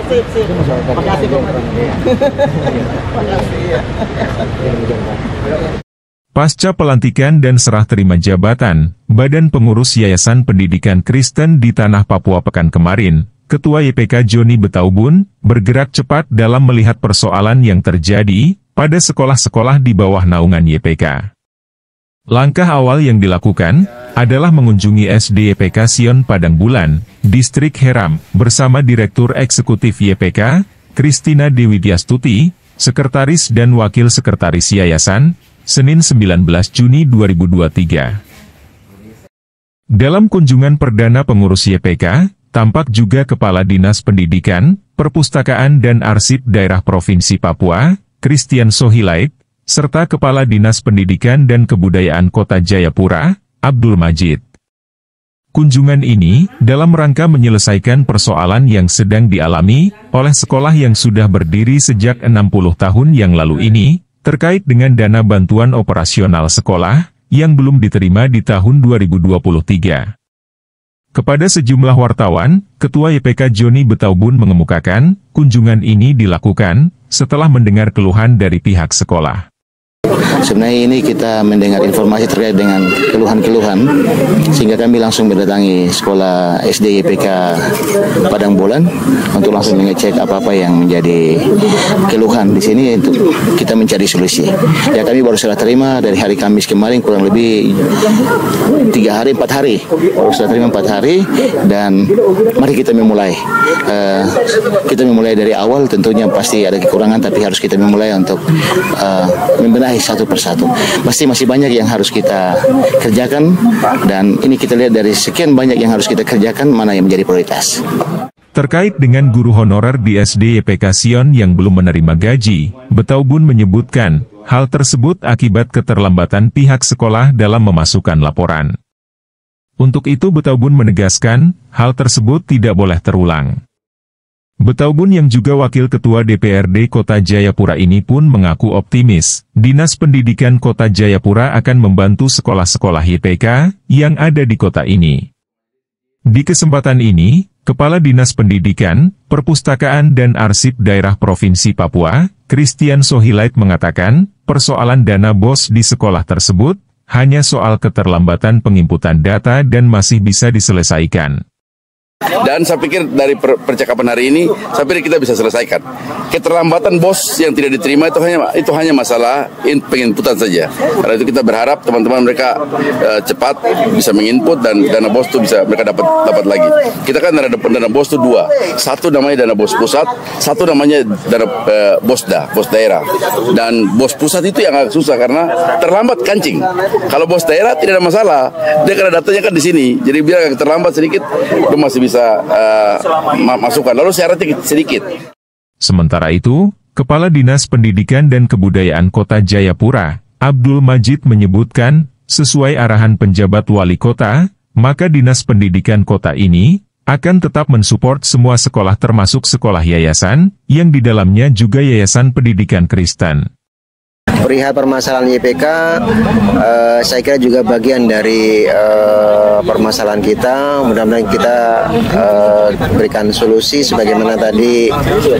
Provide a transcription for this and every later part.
Sip. Makasih Pak. Makasih ya. Pasca pelantikan dan serah terima jabatan, Badan Pengurus Yayasan Pendidikan Kristen di Tanah Papua pekan kemarin, Ketua YPK Joni Betaubun, bergerak cepat dalam melihat persoalan yang terjadi pada sekolah-sekolah di bawah naungan YPK. Langkah awal yang dilakukan adalah mengunjungi SD YPK Sion Padang Bulan, Distrik Heram, bersama Direktur Eksekutif YPK, Kristina Dewi Diastuti, Sekretaris dan Wakil Sekretaris Yayasan, Senin 19 Juni 2023. Dalam kunjungan perdana pengurus YPK, tampak juga Kepala Dinas Pendidikan, Perpustakaan dan Arsip Daerah Provinsi Papua, Christian Sohilait, serta Kepala Dinas Pendidikan dan Kebudayaan Kota Jayapura, Abdul Majid. Kunjungan ini dalam rangka menyelesaikan persoalan yang sedang dialami oleh sekolah yang sudah berdiri sejak 60 tahun yang lalu ini, terkait dengan dana bantuan operasional sekolah yang belum diterima di tahun 2023. Kepada sejumlah wartawan, Ketua YPK Joni Betaubun mengemukakan, kunjungan ini dilakukan setelah mendengar keluhan dari pihak sekolah. Sebenarnya ini kita mendengar informasi terkait dengan keluhan-keluhan, sehingga kami langsung mendatangi sekolah SD YPK Padang Bulan untuk langsung mengecek apa-apa yang menjadi keluhan di sini untuk kita mencari solusi. Ya, kami baru serah terima dari hari Kamis kemarin, kurang lebih 4 hari, baru serah terima 4 hari, dan mari kita memulai. Kita memulai dari awal, tentunya pasti ada kekurangan, tapi harus kita memulai untuk membenahi satu persatu. Pasti masih banyak yang harus kita kerjakan, dan ini kita lihat dari sekian banyak yang harus kita kerjakan, mana yang menjadi prioritas. Terkait dengan guru honorer di SD YPK Sion yang belum menerima gaji, Betaubun menyebutkan, hal tersebut akibat keterlambatan pihak sekolah dalam memasukkan laporan. Untuk itu Betaubun menegaskan, hal tersebut tidak boleh terulang. Betaubun yang juga Wakil Ketua DPRD Kota Jayapura ini pun mengaku optimis, Dinas Pendidikan Kota Jayapura akan membantu sekolah-sekolah YPK yang ada di kota ini. Di kesempatan ini, Kepala Dinas Pendidikan, Perpustakaan dan Arsip Daerah Provinsi Papua, Christian Sohilait mengatakan, persoalan dana BOS di sekolah tersebut hanya soal keterlambatan penginputan data dan masih bisa diselesaikan. Dan saya pikir dari percakapan hari ini, saya pikir kita bisa selesaikan. Keterlambatan BOS yang tidak diterima itu hanya masalah penginputan saja. Karena itu kita berharap teman-teman mereka cepat bisa menginput dan dana BOS itu bisa mereka dapat lagi. Kita kan ada dana BOS itu 2. Satu namanya dana BOS pusat, satu namanya dana BOSDA, BOS daerah. Dan BOS pusat itu yang agak susah karena terlambat kancing. Kalau BOS daerah tidak ada masalah, dia karena datanya kan di sini. Jadi biar agak terlambat sedikit, itu masih bisa masukkan. Lalu syaratnya sedikit. Sementara itu, Kepala Dinas Pendidikan dan Kebudayaan Kota Jayapura, Abdul Majid menyebutkan, sesuai arahan penjabat wali kota, maka Dinas Pendidikan Kota ini akan tetap mensupport semua sekolah termasuk sekolah yayasan, yang di dalamnya juga Yayasan Pendidikan Kristen. Perihal permasalahan YPK, saya kira juga bagian dari permasalahan kita. Mudah-mudahan kita berikan solusi sebagaimana tadi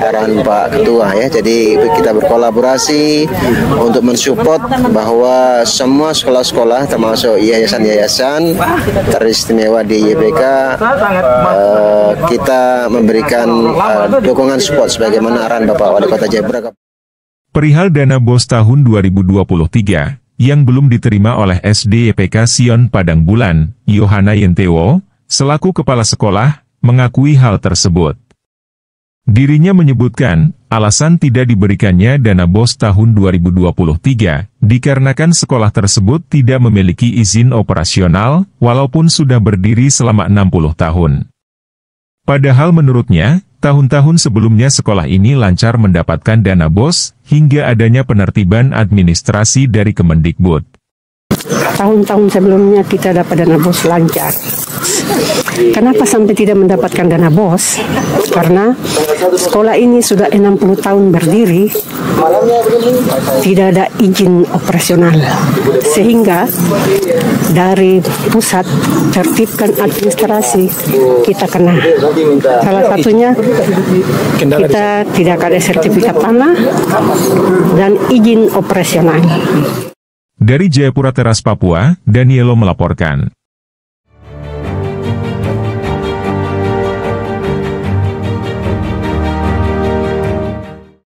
arahan Pak Ketua ya. Jadi kita berkolaborasi untuk mensupport bahwa semua sekolah-sekolah termasuk yayasan-yayasan teristimewa di YPK, kita memberikan dukungan support sebagaimana arahan Bapak Wali Kota Jayapura. Perihal dana BOS tahun 2023, yang belum diterima oleh SD YPK Sion Padang Bulan, Yohana Yentewo, selaku kepala sekolah, mengakui hal tersebut. Dirinya menyebutkan, alasan tidak diberikannya dana BOS tahun 2023, dikarenakan sekolah tersebut tidak memiliki izin operasional, walaupun sudah berdiri selama 60 tahun. Padahal menurutnya, tahun-tahun sebelumnya sekolah ini lancar mendapatkan dana BOS, hingga adanya penertiban administrasi dari Kemendikbud. Tahun-tahun sebelumnya kita dapat dana BOS lancar. Kenapa sampai tidak mendapatkan dana BOS? Karena sekolah ini sudah 60 tahun berdiri, tidak ada izin operasional, sehingga dari pusat tertibkan administrasi kita kena. Salah satunya kita tidak ada sertifikat tanah dan izin operasional. Dari Jayapura Teras, Papua, Danielo melaporkan.